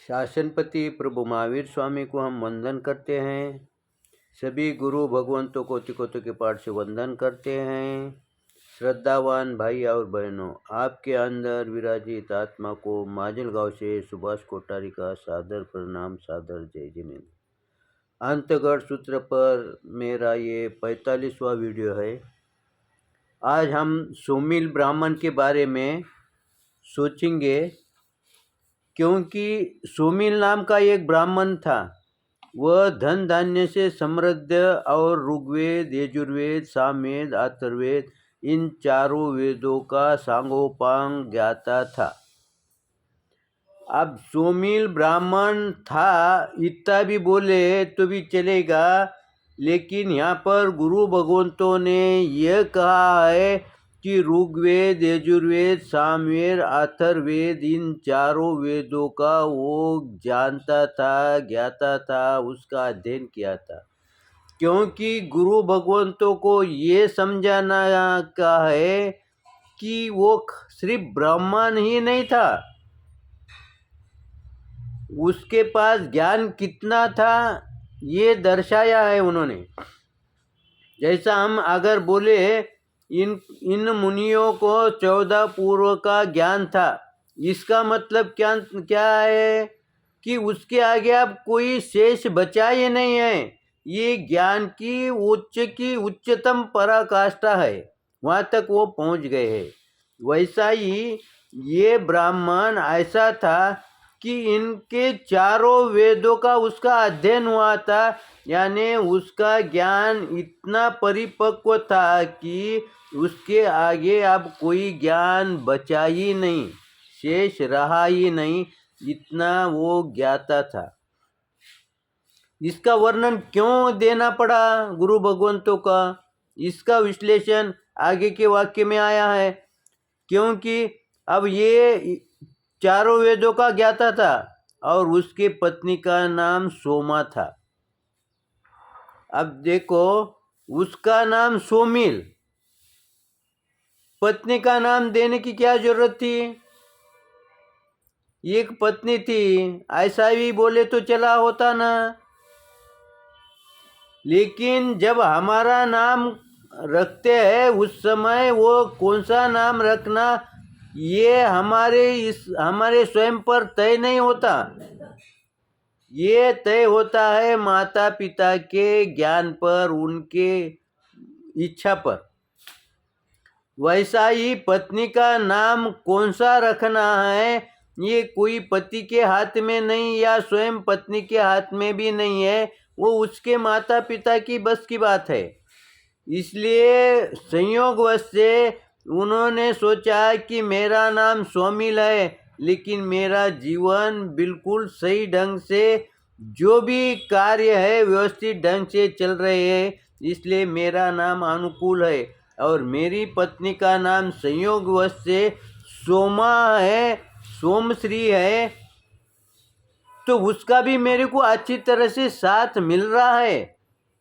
शासनपति प्रभु महावीर स्वामी को हम वंदन करते हैं। सभी गुरु भगवंतों को तिकोतों के पाठ से वंदन करते हैं। श्रद्धावान भाई और बहनों, आपके अंदर विराजित आत्मा को माजलगांव से सुभाष कोठारी का सादर प्रणाम, सादर जय जिनेन्द्र। अंतगढ़ सूत्र पर मेरा ये 45वां वीडियो है। आज हम सोमिल ब्राह्मण के बारे में सोचेंगे, क्योंकि सोमिल नाम का एक ब्राह्मण था। वह धन धान्य से समृद्ध और ऋग्वेद, यजुर्वेद, सामवेद, अथर्ववेद इन चारों वेदों का सांगोपांग ज्ञाता था। अब सोमिल ब्राह्मण था इतना भी बोले तो भी चलेगा, लेकिन यहाँ पर गुरु भगवंतों ने यह कहा है कि ऋग्वेद, यजुर्वेद, सामवेद, अथर्ववेद इन चारों वेदों का वो जानता था, ज्ञाता था, उसका अध्ययन किया था। क्योंकि गुरु भगवंतों को ये समझाना का है कि वो सिर्फ ब्राह्मण ही नहीं था, उसके पास ज्ञान कितना था ये दर्शाया है उन्होंने। जैसा हम अगर बोले इन मुनियों को 14 पूर्व का ज्ञान था, इसका मतलब क्या है कि उसके आगे अब कोई शेष बचा ही नहीं है। ये ज्ञान की उच्चतम पराकाष्ठा है, वहाँ तक वो पहुँच गए हैं। वैसा ही ये ब्राह्मण ऐसा था कि इनके चारों वेदों का उसका अध्ययन हुआ था, यानी उसका ज्ञान इतना परिपक्व था कि उसके आगे अब कोई ज्ञान बचा ही नहीं, शेष रहा ही नहीं, इतना वो ज्ञाता था। इसका वर्णन क्यों देना पड़ा गुरु भगवंतों का, इसका विश्लेषण आगे के वाक्य में आया है। क्योंकि अब ये चारों वेदों का ज्ञाता था और उसके पत्नी का नाम सोमा था। अब देखो, उसका नाम सोमिल, पत्नी का नाम देने की क्या जरूरत थी? एक पत्नी थी, ऐसा भी बोले तो चला होता ना। लेकिन जब हमारा नाम रखते हैं उस समय वो कौन सा नाम रखना ये हमारे स्वयं पर तय नहीं होता। ये तय होता है माता पिता के ज्ञान पर, उनके इच्छा पर। वैसा ही पत्नी का नाम कौन सा रखना है ये कोई पति के हाथ में नहीं, या स्वयं पत्नी के हाथ में भी नहीं है, वो उसके माता पिता की बस की बात है। इसलिए संयोगवश से उन्होंने सोचा कि मेरा नाम सोमिल है, लेकिन मेरा जीवन बिल्कुल सही ढंग से, जो भी कार्य है व्यवस्थित ढंग से चल रहे हैं, इसलिए मेरा नाम अनुकूल है। और मेरी पत्नी का नाम संयोगवश से सोमा है, सोमश्री है, तो उसका भी मेरे को अच्छी तरह से साथ मिल रहा है।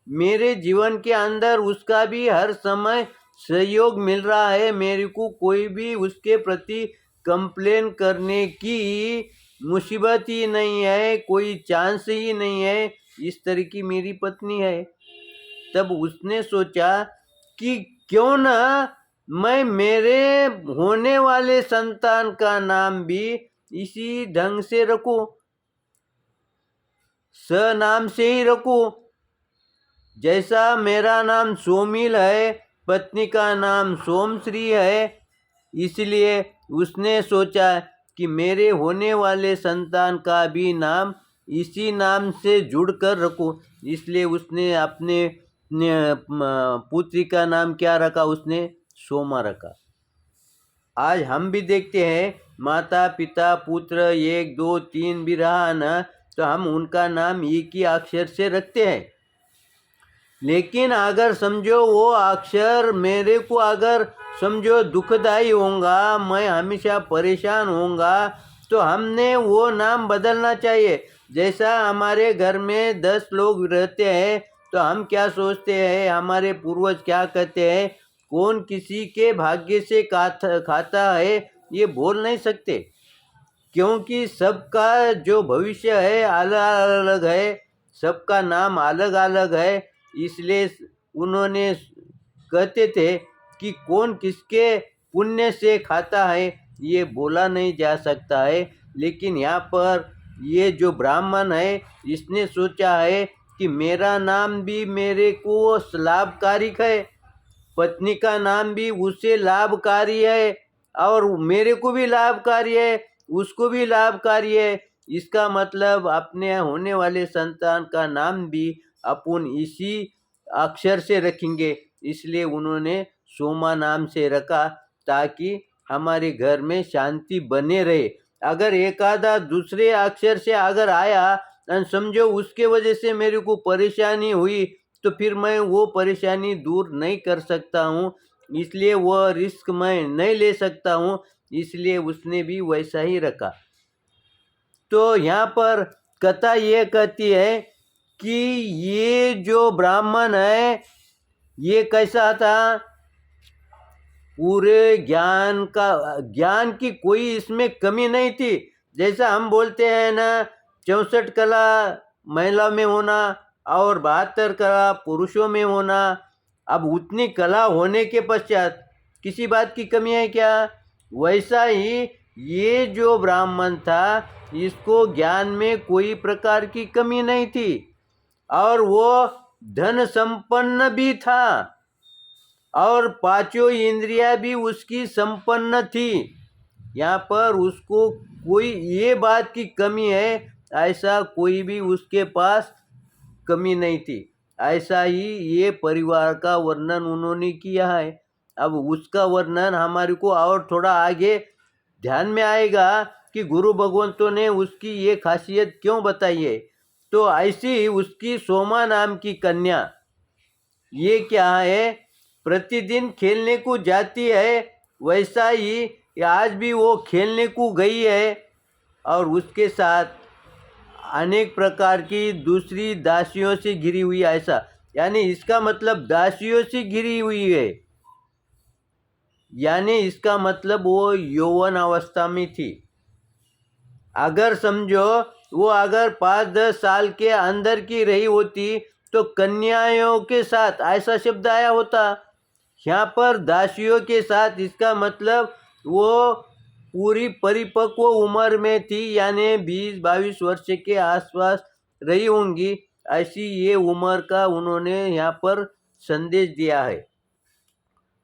मेरे जीवन के अंदर उसका भी हर समय सहयोग मिल रहा है। मेरे को कोई भी उसके प्रति कंप्लेन करने की मुसीबत ही नहीं है, कोई चांस ही नहीं है। इस तरह की मेरी पत्नी है। तब उसने सोचा कि क्यों ना मैं मेरे होने वाले संतान का नाम भी इसी ढंग से रखूं, स नाम से ही रखूं। जैसा मेरा नाम सोमिल है, पत्नी का नाम सोमश्री है, इसलिए उसने सोचा कि मेरे होने वाले संतान का भी नाम इसी नाम से जुड़कर रखूं। इसलिए उसने अपने पुत्री का नाम क्या रखा? उसने सोमा रखा। आज हम भी देखते हैं माता पिता पुत्र 1 2 3 भी रहा ना, तो हम उनका नाम एक ही अक्षर से रखते हैं। लेकिन अगर समझो वो अक्षर मेरे को अगर समझो दुखदाई होगा, मैं हमेशा परेशान होऊंगा, तो हमने वो नाम बदलना चाहिए। जैसा हमारे घर में 10 लोग रहते हैं तो हम क्या सोचते हैं, हमारे पूर्वज क्या कहते हैं, कौन किसी के भाग्य से खाता है ये बोल नहीं सकते। क्योंकि सबका जो भविष्य है अलग अलग है, सबका नाम अलग अलग है, इसलिए उन्होंने कहते थे कि कौन किसके पुण्य से खाता है ये बोला नहीं जा सकता है। लेकिन यहाँ पर ये जो ब्राह्मण है इसने सोचा है कि मेरा नाम भी मेरे को लाभकारी है, पत्नी का नाम भी उससे लाभकारी है, और मेरे को भी लाभकारी है, उसको भी लाभकारी है। इसका मतलब अपने होने वाले संतान का नाम भी अपन इसी अक्षर से रखेंगे। इसलिए उन्होंने सोमा नाम से रखा ताकि हमारे घर में शांति बने रहे। अगर एक आधा दूसरे अक्षर से अगर आया और समझो उसके वजह से मेरे को परेशानी हुई, तो फिर मैं वो परेशानी दूर नहीं कर सकता हूँ, इसलिए वो रिस्क मैं नहीं ले सकता हूँ, इसलिए उसने भी वैसा ही रखा। तो यहाँ पर कथा ये कहती है कि ये जो ब्राह्मण है ये कैसा था, पूरे ज्ञान की कोई इसमें कमी नहीं थी। जैसा हम बोलते हैं ना, 64 कला महिला में होना और 72 कला पुरुषों में होना। अब उतनी कला होने के पश्चात किसी बात की कमी है क्या? वैसा ही ये जो ब्राह्मण था इसको ज्ञान में कोई प्रकार की कमी नहीं थी, और वो धन संपन्न भी था, और पांचों इंद्रियां भी उसकी संपन्न थी। यहाँ पर उसको कोई ये बात की कमी है ऐसा कोई भी उसके पास कमी नहीं थी। ऐसा ही ये परिवार का वर्णन उन्होंने किया है। अब उसका वर्णन हमारे को और थोड़ा आगे ध्यान में आएगा कि गुरु भगवंतों ने उसकी ये खासियत क्यों बताई है। तो ऐसी उसकी सोमा नाम की कन्या ये क्या है, प्रतिदिन खेलने को जाती है, वैसा ही आज भी वो खेलने को गई है, और उसके साथ अनेक प्रकार की दूसरी दासियों से घिरी हुई, ऐसा यानी इसका मतलब दासियों से घिरी हुई है, यानी इसका मतलब वो यौवन अवस्था में थी। अगर समझो वो अगर 5-10 साल के अंदर की रही होती तो कन्याओं के साथ ऐसा शब्द आया होता। यहाँ पर दासियों के साथ इसका मतलब वो पूरी परिपक्व उम्र में थी, यानी 20-22 वर्ष के आसपास रही होंगी, ऐसी ये उम्र का उन्होंने यहाँ पर संदेश दिया है।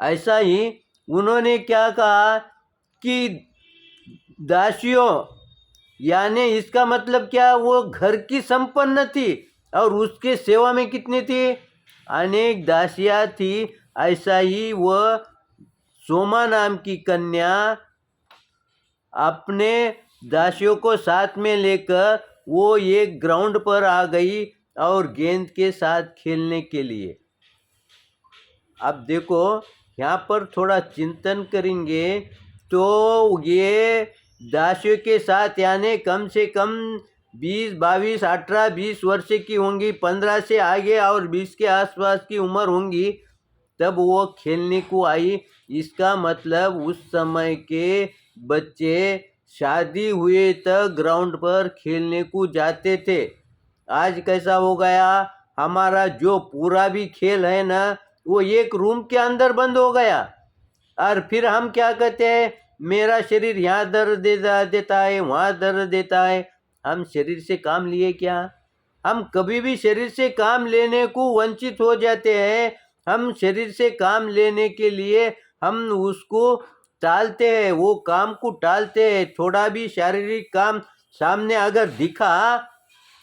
ऐसा ही उन्होंने क्या कहा कि दासियों, यानी इसका मतलब क्या, वो घर की संपन्न थी और उसके सेवा में कितनी थी, अनेक दासियां थी। ऐसा ही वह सोमा नाम की कन्या अपने दासियों को साथ में लेकर वो एक ग्राउंड पर आ गई और गेंद के साथ खेलने के लिए। अब देखो यहाँ पर थोड़ा चिंतन करेंगे तो ये दासियों के साथ यानी कम से कम 20-22, 18-20 वर्ष की होंगी, 15 से आगे और 20 के आसपास की उम्र होंगी, तब वो खेलने को आई। इसका मतलब उस समय के बच्चे शादी हुए तक ग्राउंड पर खेलने को जाते थे। आज कैसा हो गया, हमारा जो पूरा भी खेल है ना वो एक रूम के अंदर बंद हो गया, और फिर हम क्या कहते हैं, मेरा शरीर यहाँ दर्द देता है, वहाँ दर्द देता है। हम शरीर से काम लिए क्या? हम कभी भी शरीर से काम लेने को वंचित हो जाते हैं। हम शरीर से काम लेने के लिए हम उसको टालते हैं, वो काम को टालते हैं। थोड़ा भी शारीरिक काम सामने अगर दिखा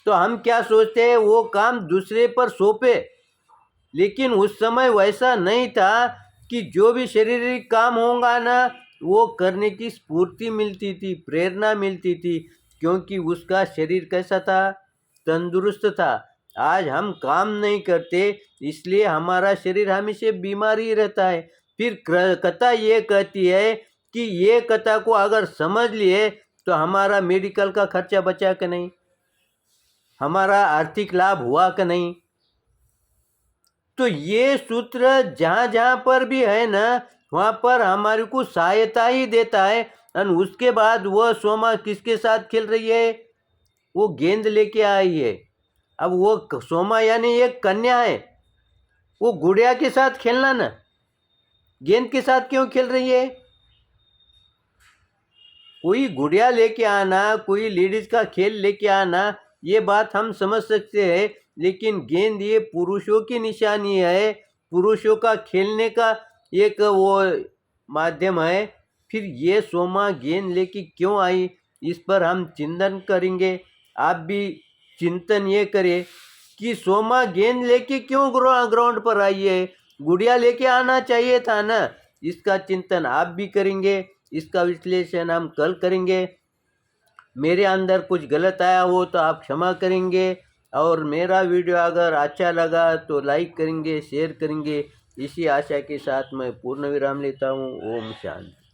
तो हम क्या सोचते हैं, वो काम दूसरे पर सौंपे। लेकिन उस समय वैसा नहीं था कि जो भी शारीरिक काम होगा ना वो करने की स्फूर्ति मिलती थी, प्रेरणा मिलती थी, क्योंकि उसका शरीर कैसा था, तंदुरुस्त था। आज हम काम नहीं करते इसलिए हमारा शरीर हमेशा बीमार ही रहता है। फिर कथा ये कहती है कि ये कथा को अगर समझ लिए तो हमारा मेडिकल का खर्चा बचा कि नहीं, हमारा आर्थिक लाभ हुआ कि नहीं। तो ये सूत्र जहाँ जहाँ पर भी है ना वहाँ पर हमारे को सहायता ही देता है, और उसके बाद वो सोमा किसके साथ खेल रही है? वो गेंद लेके आई है। अब वो सोमा यानी एक कन्या है, वो गुड़िया के साथ खेलना ना, गेंद के साथ क्यों खेल रही है? कोई गुड़िया लेके आना, कोई लेडीज का खेल लेके आना, ये बात हम समझ सकते हैं, लेकिन गेंद ये पुरुषों की निशानी है, पुरुषों का खेलने का एक वो माध्यम है। फिर ये सोमा गेंद लेके क्यों आई, इस पर हम चिंतन करेंगे। आप भी चिंतन ये करें कि सोमा गेंद लेके क्यों ग्राउंड पर आई है, गुड़िया लेके आना चाहिए था ना। इसका चिंतन आप भी करेंगे, इसका विश्लेषण हम कल करेंगे। मेरे अंदर कुछ गलत आया हो तो आप क्षमा करेंगे, और मेरा वीडियो अगर अच्छा लगा तो लाइक करेंगे, शेयर करेंगे। इसी आशा के साथ मैं पूर्ण विराम लेता हूँ। ओम शांति।